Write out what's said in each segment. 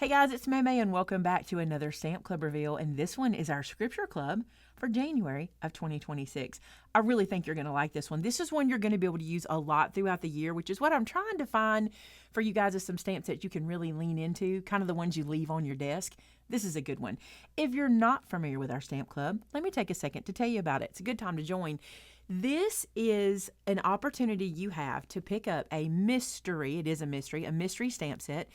Hey guys, it's Maymay and welcome back to another Stamp Club reveal, and this one is our Scripture Club for January of 2026. I really think you're going to like this one. This is one you're going to be able to use a lot throughout the year, which is what I'm trying to find for you guys, is some stamps that you can really lean into, kind of the ones you leave on your desk. This is a good one. If you're not familiar with our Stamp Club, let me take a second to tell you about it. It's a good time to join. This is an opportunity you have to pick up a mystery, it is a mystery stamp set,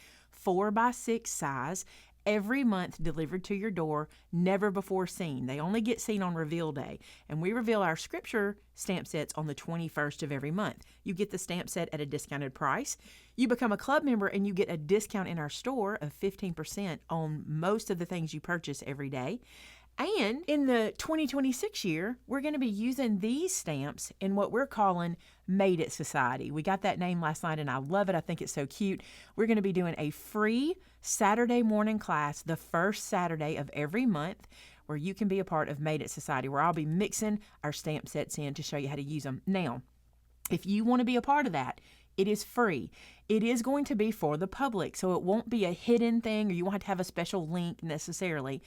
4x6 size, every month delivered to your door, never before seen. They only get seen on reveal day, and we reveal our scripture stamp sets on the 21st of every month. You get the stamp set at a discounted price. You become a club member and you get a discount in our store of 15% on most of the things you purchase every day. And in the 2026 year, we're going to be using these stamps in what we're calling Made It Society. We got that name last night and I love it. I think it's so cute. We're going to be doing a free Saturday morning class the first Saturday of every month, where you can be a part of Made It Society, where I'll be mixing our stamp sets in to show you how to use them. Now, if you want to be a part of that, it is free. It is going to be for the public, so it won't be a hidden thing, or you won't have to have a special link necessarily.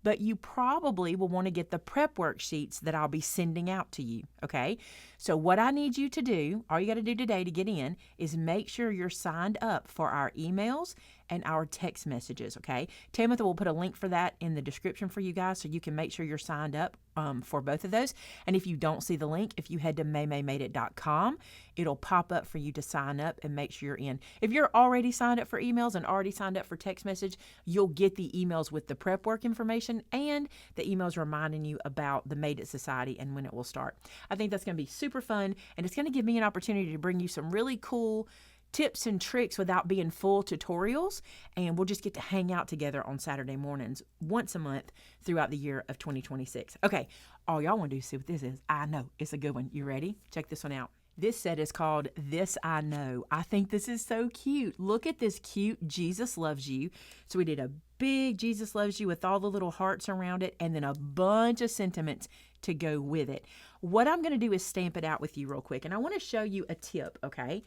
But you probably will want to get the prep worksheets that I'll be sending out to you, okay? So what I need you to do, all you got to do today to get in, is make sure you're signed up for our emails and our text messages, okay? Tamitha will put a link for that in the description for you guys, so you can make sure you're signed up for both of those. And if you don't see the link, if you head to maymaymadeit.com, it'll pop up for you to sign up and make sure you're in. If you're already signed up for emails and already signed up for text message, you'll get the emails with the prep work information and the emails reminding you about the Made It Society and when it will start. I think that's going to be super fun, and it's going to give me an opportunity to bring you some really cool tips and tricks without being full tutorials, and we'll just get to hang out together on Saturday mornings once a month throughout the year of 2026. Okay, all y'all want to do is see what this is. I know, it's a good one. You ready? Check this one out. This set is called This I Know. I think this is so cute. Look at this cute Jesus Loves You. So we did a big Jesus Loves You with all the little hearts around it, and then a bunch of sentiments to go with it. What I'm going to do is stamp it out with you real quick, and I want to show you a tip, okay?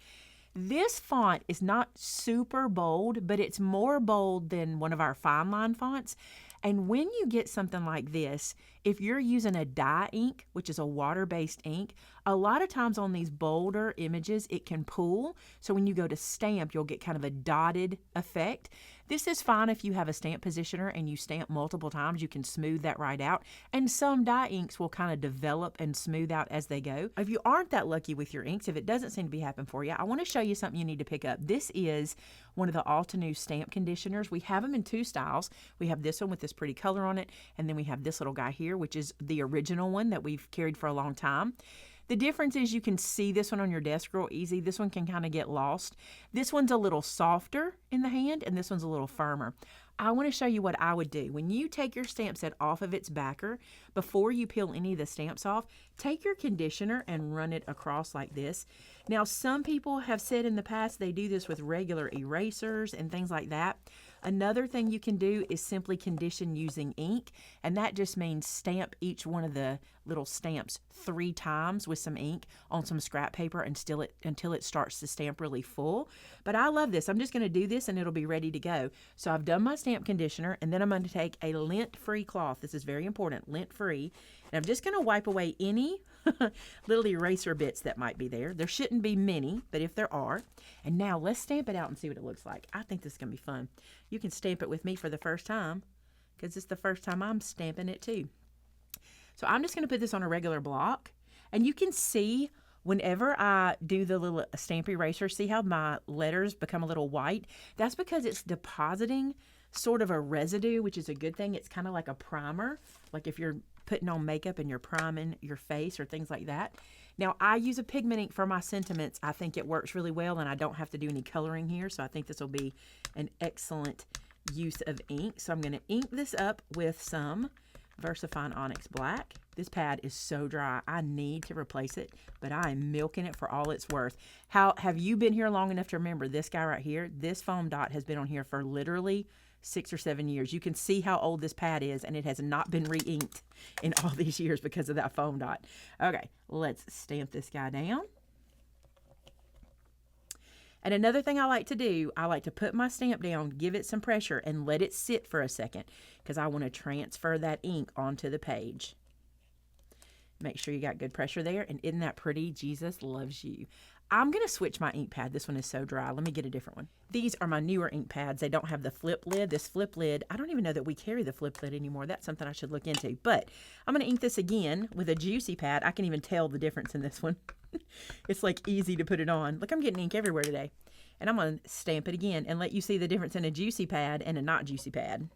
This font is not super bold, but it's more bold than one of our fine line fonts. And when you get something like this, if you're using a dye ink, which is a water-based ink, a lot of times on these bolder images, it can pool. So when you go to stamp, you'll get kind of a dotted effect. This is fine if you have a stamp positioner and you stamp multiple times. You can smooth that right out. And some dye inks will kind of develop and smooth out as they go. If you aren't that lucky with your inks, if it doesn't seem to be happening for you, I want to show you something you need to pick up. This is one of the Altenew stamp conditioners. We have them in two styles. We have this one with this pretty color on it, and then we have this little guy here, which is the original one that we've carried for a long time. The difference is you can see this one on your desk real easy. This one can kind of get lost. This one's a little softer in the hand, and this one's a little firmer. I want to show you what I would do. When you take your stamp set off of its backer, before you peel any of the stamps off, take your conditioner and run it across like this. Now, some people have said in the past they do this with regular erasers and things like that. Another thing you can do is simply condition using ink, and that just means stamp each one of the little stamps 3 times with some ink on some scrap paper until it starts to stamp really full. But I love this. I'm just going to do this and it'll be ready to go. So I've done my stamp conditioner, and then I'm going to take a lint-free cloth. This is very important, lint-free. And I'm just going to wipe away any little eraser bits that might be there. There shouldn't be many, but if there are. And now let's stamp it out and see what it looks like. I think this is going to be fun. You can stamp it with me for the first time, because it's the first time I'm stamping it too. So I'm just going to put this on a regular block, and you can see whenever I do the little stamp eraser, see how my letters become a little white? That's because it's depositing sort of a residue, which is a good thing. It's kind of like a primer, like if you're putting on makeup and you're priming your face or things like that. Now, I use a pigment ink for my sentiments. I think it works really well, and I don't have to do any coloring here, so I think this will be an excellent use of ink. So I'm going to ink this up with some VersaFine Onyx Black. This pad is so dry. I need to replace it, but I am milking it for all it's worth. How have you been here long enough to remember this guy right here? This foam dot has been on here for literally 6 or 7 years. You can see how old this pad is, and it has not been re-inked in all these years because of that foam dot. Okay, let's stamp this guy down. And another thing I like to do, I like to put my stamp down, give it some pressure, and let it sit for a second because I want to transfer that ink onto the page. Make sure you got good pressure there. And isn't that pretty? Jesus loves you. I'm going to switch my ink pad. This one is so dry. Let me get a different one. These are my newer ink pads. They don't have the flip lid. This flip lid, I don't even know that we carry the flip lid anymore. That's something I should look into. But I'm going to ink this again with a juicy pad. I can even tell the difference in this one. It's like easy to put it on. Look, I'm getting ink everywhere today. And I'm going to stamp it again and let you see the difference in a juicy pad and a not juicy pad.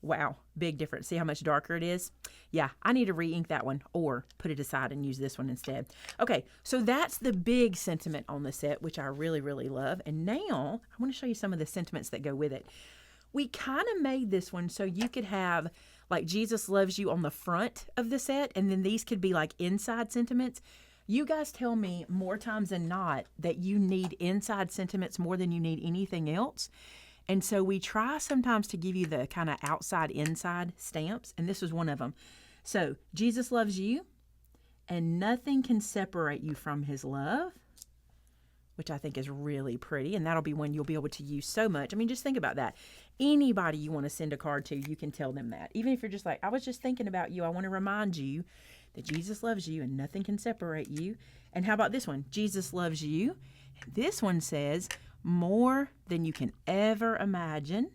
Wow, big difference. See how much darker it is? Yeah, I need to re-ink that one or put it aside and use this one instead. Okay, so that's the big sentiment on the set, which I really, really love. And now I want to show you some of the sentiments that go with it. We kind of made this one so you could have like Jesus loves you on the front of the set, and then these could be like inside sentiments. You guys tell me more times than not that you need inside sentiments more than you need anything else. And so we try sometimes to give you the kind of outside-inside stamps, and this was one of them. So, Jesus loves you, and nothing can separate you from his love, which I think is really pretty, and that'll be one you'll be able to use so much. I mean, just think about that. Anybody you want to send a card to, you can tell them that. Even if you're just like, I was just thinking about you, I want to remind you that Jesus loves you, and nothing can separate you. And how about this one? Jesus loves you. This one says, more than you can ever imagine.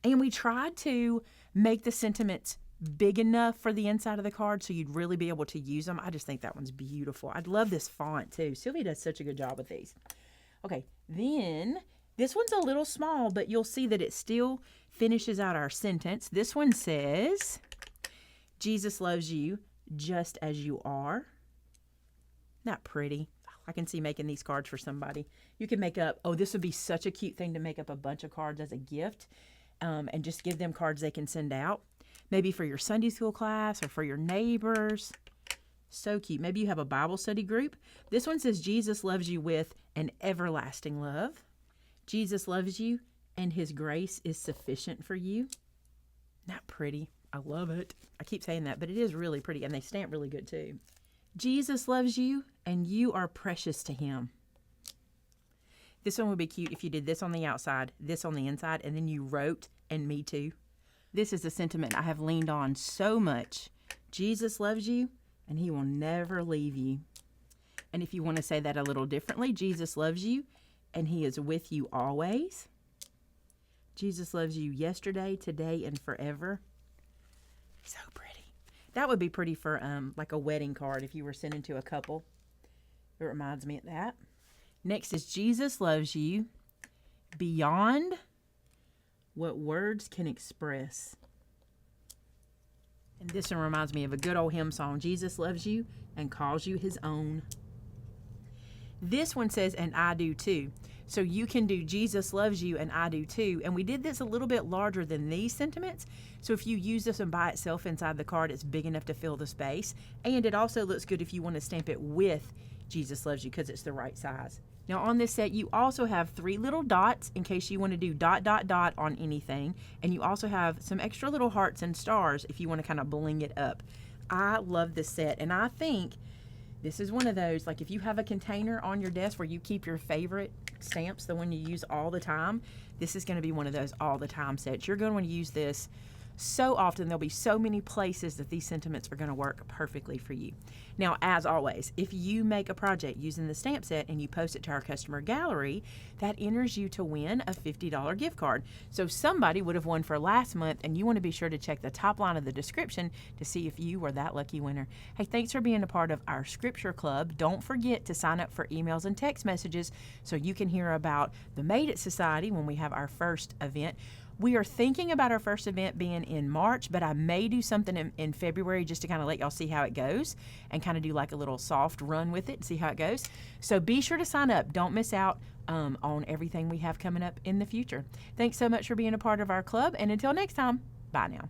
And we tried to make the sentiments big enough for the inside of the card so you'd really be able to use them. I just think that one's beautiful. I'd love this font too. Sylvia does such a good job with these. Okay, then this one's a little small, but you'll see that it still finishes out our sentence. This one says, Jesus loves you just as you are. Not pretty. I can see making these cards for somebody. You can make up, oh, this would be such a cute thing to make up a bunch of cards as a gift and just give them cards they can send out. Maybe for your Sunday school class or for your neighbors. So cute. Maybe you have a Bible study group. This one says, Jesus loves you with an everlasting love. Jesus loves you and his grace is sufficient for you. Not pretty. I love it. I keep saying that, but it is really pretty and they stamp really good too. Jesus loves you, and you are precious to him. This one would be cute if you did this on the outside, this on the inside, and then you wrote, and me too. This is a sentiment I have leaned on so much. Jesus loves you, and he will never leave you. And if you want to say that a little differently, Jesus loves you, and he is with you always. Jesus loves you yesterday, today, and forever. So pretty. That would be pretty for like a wedding card if you were sending to a couple. It reminds me of that. Next is Jesus loves you beyond what words can express. And this one reminds me of a good old hymn song. Jesus loves you and calls you his own. This one says, and I do too. So you can do Jesus loves you and I do too. And we did this a little bit larger than these sentiments. So if you use this one by itself inside the card, it's big enough to fill the space. And it also looks good if you want to stamp it with Jesus loves you because it's the right size. Now on this set, you also have 3 little dots in case you want to do ... on anything. And you also have some extra little hearts and stars if you want to kind of bling it up. I love this set, and I think this is one of those, like if you have a container on your desk where you keep your favorite stamps, the one you use all the time, this is going to be one of those all the time sets. You're going to want to use this so often. There'll be so many places that these sentiments are going to work perfectly for you. Now, as always, if you make a project using the stamp set and you post it to our customer gallery, that enters you to win a $50 gift card. So somebody would have won for last month, and you want to be sure to check the top line of the description to see if you were that lucky winner. Hey, thanks for being a part of our Scripture Club. Don't forget to sign up for emails and text messages so you can hear about the Made It Society when we have our first event. We are thinking about our first event being in March, but I may do something in February just to kind of let y'all see how it goes and kind of do like a little soft run with it and see how it goes. So be sure to sign up. Don't miss out on everything we have coming up in the future. Thanks so much for being a part of our club, and until next time, bye now.